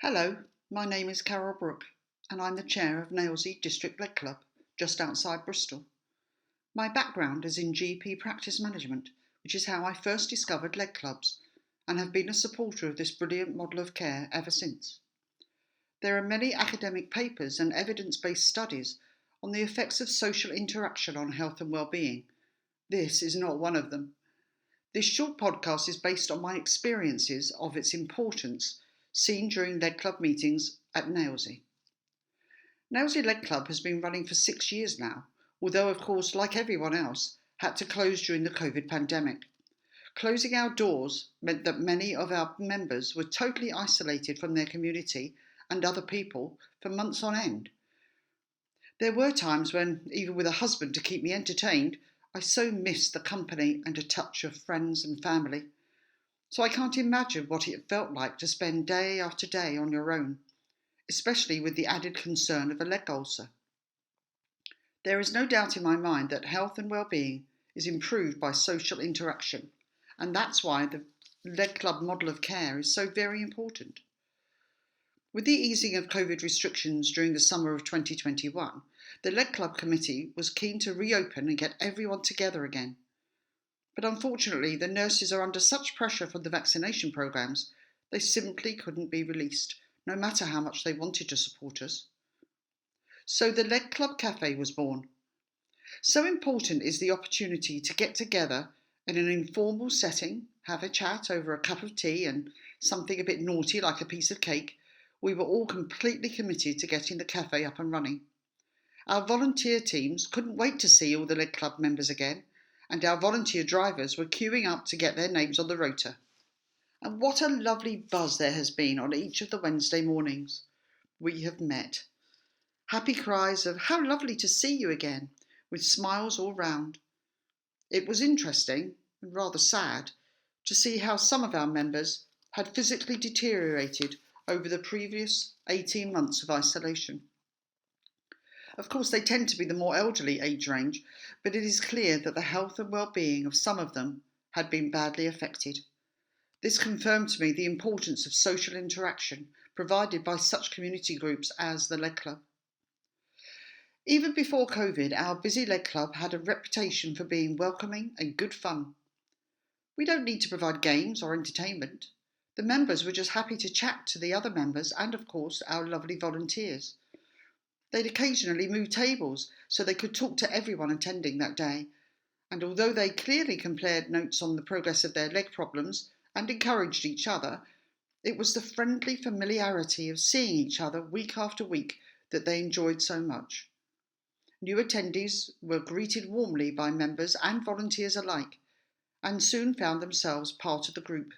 Hello, my name is Carole Brooke and I'm the chair of Nailsea District Leg Club, just outside Bristol. My background is in GP practice management, which is how I first discovered leg clubs and have been a supporter of this brilliant model of care ever since. There are many academic papers and evidence-based studies on the effects of social interaction on health and well-being. This is not one of them. This short podcast is based on my experiences of its importance seen during Leg Club meetings at Nailsea. Nailsea Leg Club has been running for 6 years now, although of course, like everyone else, had to close during the COVID pandemic. Closing our doors meant that many of our members were totally isolated from their community and other people for months on end. There were times when, even with a husband to keep me entertained, I so missed the company and a touch of friends and family. So I can't imagine what it felt like to spend day after day on your own, especially with the added concern of a leg ulcer. There is no doubt in my mind that health and well-being is improved by social interaction, and that's why the Leg Club model of care is so very important. With the easing of COVID restrictions during the summer of 2021, the Leg Club committee was keen to reopen and get everyone together again. But unfortunately, the nurses are under such pressure from the vaccination programmes, they simply couldn't be released, no matter how much they wanted to support us. So the Leg Club Cafe was born. So important is the opportunity to get together in an informal setting, have a chat over a cup of tea and something a bit naughty like a piece of cake. We were all completely committed to getting the cafe up and running. Our volunteer teams couldn't wait to see all the Leg Club members again, and our volunteer drivers were queuing up to get their names on the rota. And what a lovely buzz there has been on each of the Wednesday mornings. We have met. Happy cries of "How lovely to see you again," with smiles all round. It was interesting, and rather sad, to see how some of our members had physically deteriorated over the previous 18 months of isolation. Of course, they tend to be the more elderly age range, but it is clear that the health and well-being of some of them had been badly affected. This confirmed to me the importance of social interaction provided by such community groups as the Leg Club. Even before COVID, our busy Leg Club had a reputation for being welcoming and good fun. We don't need to provide games or entertainment. The members were just happy to chat to the other members and, of course, our lovely volunteers. They'd occasionally move tables so they could talk to everyone attending that day, and although they clearly compared notes on the progress of their leg problems and encouraged each other, it was the friendly familiarity of seeing each other week after week that they enjoyed so much. New attendees were greeted warmly by members and volunteers alike, and soon found themselves part of the group.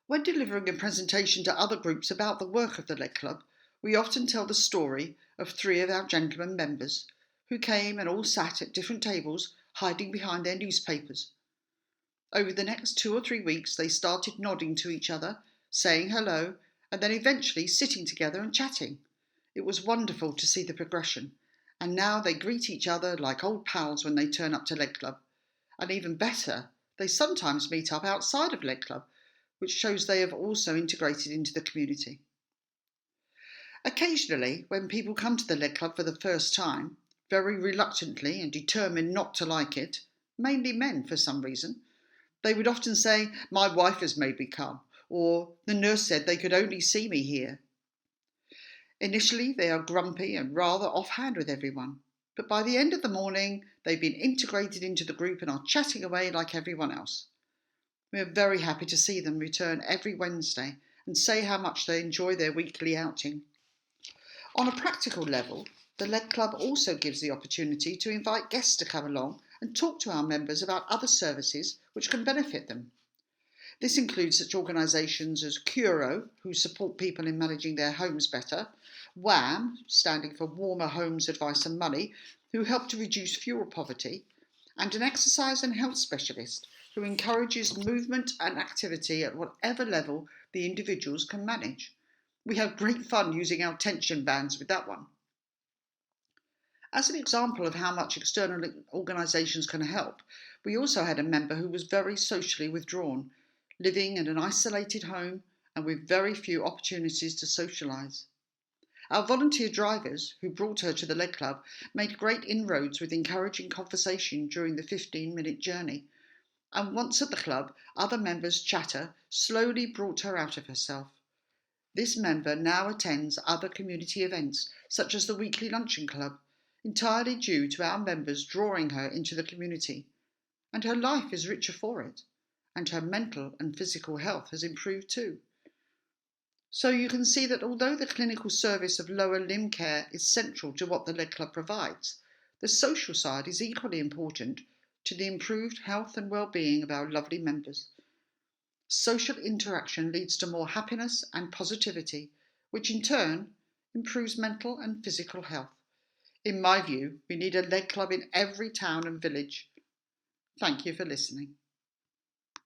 When delivering a presentation to other groups about the work of the Leg Club, we often tell the story of 3 of our gentlemen members who came and all sat at different tables hiding behind their newspapers. Over the next 2 or 3 weeks they started nodding to each other, saying hello, and then eventually sitting together and chatting. It was wonderful to see the progression, and now they greet each other like old pals when they turn up to Leg Club. And even better, they sometimes meet up outside of Leg Club, which shows they have also integrated into the community. Occasionally, when people come to the Leg Club for the first time, very reluctantly and determined not to like it, mainly men for some reason, they would often say, "My wife has made me come," or "The nurse said they could only see me here." Initially, they are grumpy and rather offhand with everyone, but by the end of the morning, they've been integrated into the group and are chatting away like everyone else. We are very happy to see them return every Wednesday and say how much they enjoy their weekly outing. On a practical level, the Leg Club also gives the opportunity to invite guests to come along and talk to our members about other services which can benefit them. This includes such organisations as Curo, who support people in managing their homes better, WHAM, standing for Warmer Homes Advice and Money, who help to reduce fuel poverty, and an exercise and health specialist who encourages movement and activity at whatever level the individuals can manage. We have great fun using our tension bands with that one. As an example of how much external organisations can help, we also had a member who was very socially withdrawn, living in an isolated home and with very few opportunities to socialise. Our volunteer drivers, who brought her to the Leg Club, made great inroads with encouraging conversation during the 15-minute journey, and once at the club, other members' chatter slowly brought her out of herself. This member now attends other community events, such as the weekly luncheon club, entirely due to our members drawing her into the community, and her life is richer for it, and her mental and physical health has improved too. So you can see that although the clinical service of lower limb care is central to what the Leg Club provides, the social side is equally important to the improved health and well-being of our lovely members. Social interaction leads to more happiness and positivity, which in turn improves mental and physical health. In my view, we need a Leg Club in every town and village. Thank you for listening.